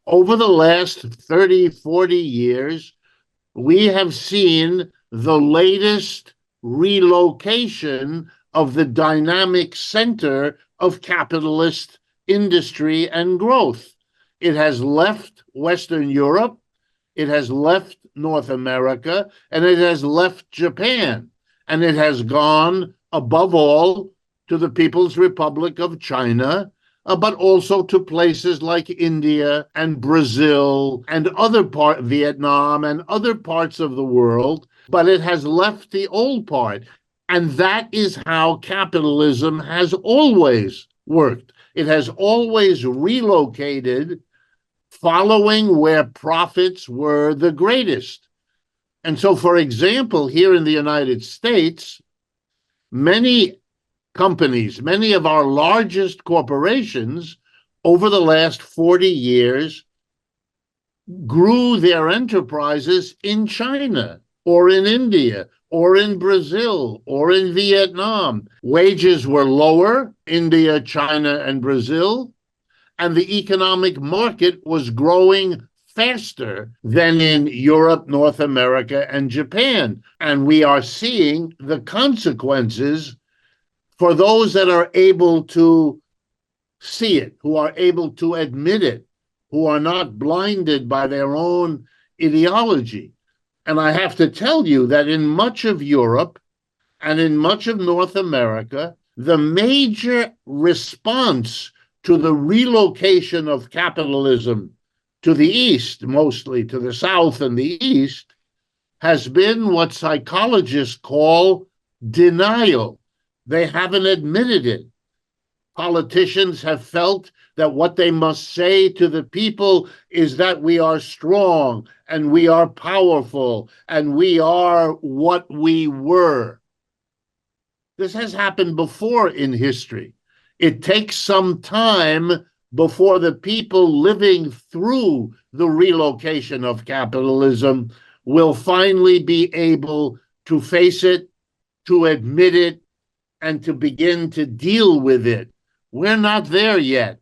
over the last 30, 40 years, we have seen the latest relocation of the dynamic center of capitalist industry and growth. It has left Western Europe, it has left North America, and it has left Japan. And it has gone, above all, to the People's Republic of China, but also to places like India and Brazil and Vietnam and other parts of the world. But it has left the old part. And that is how capitalism has always worked. It has always relocated following where profits were the greatest. And so, for example, here in the United States, many companies, many of our largest corporations over the last 40 years grew their enterprises in China or in India or in Brazil or in Vietnam. Wages were lower, India, China, and Brazil, and the economic market was growing faster than in Europe, North America, and Japan. And we are seeing the consequences for those that are able to see it, who are able to admit it, who are not blinded by their own ideology. And I have to tell you that in much of Europe and in much of North America, the major response to the relocation of capitalism to the East, mostly to the South and the East, has been what psychologists call denial. They haven't admitted it. Politicians have felt that what they must say to the people is that we are strong and we are powerful and we are what we were. This has happened before in history. It takes some time before the people living through the relocation of capitalism will finally be able to face it, to admit it, and to begin to deal with it. We're not there yet.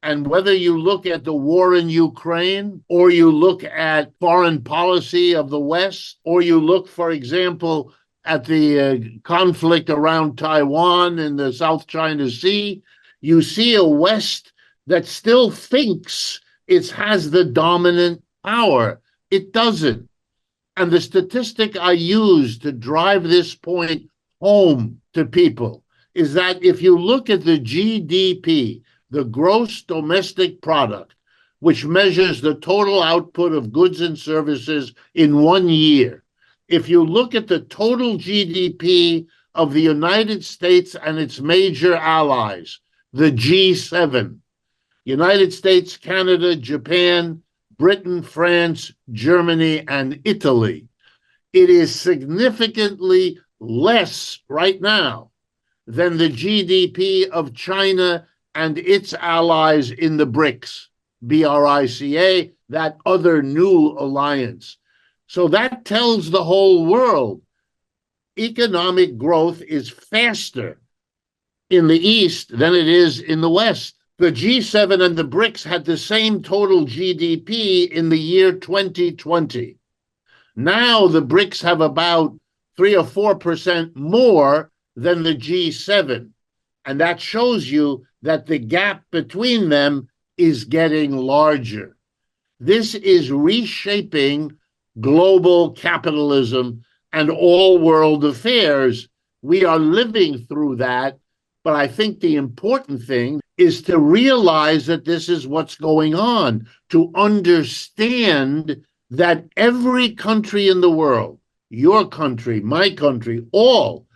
And whether you look at the war in Ukraine, or you look at foreign policy of the West, or you look, for example, at the conflict around Taiwan in the South China Sea, you see a West that still thinks it has the dominant power. It doesn't. And the statistic I use to drive this point home to people is that if you look at the GDP, the gross domestic product, which measures the total output of goods and services in 1 year, if you look at the total GDP of the United States and its major allies, the G7, United States, Canada, Japan, Britain, France, Germany, and Italy, it is significantly less right now than the GDP of China and its allies in the BRICS, BRICA, that other new alliance. So that tells the whole world economic growth is faster in the East than it is in the West. The G7 and the BRICS had the same total GDP in the year 2020. Now the BRICS have about 3 or 4% more than the G7. And that shows you that the gap between them is getting larger. This is reshaping global capitalism and all world affairs. We are living through that, but I think the important thing is to realize that this is what's going on, to understand that every country in the world, your country, my country, all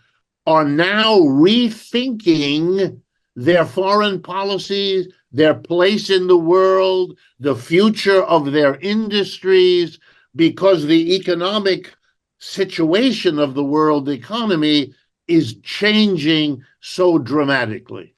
are now rethinking their foreign policies, their place in the world, the future of their industries, because the economic situation of the world economy is changing so dramatically.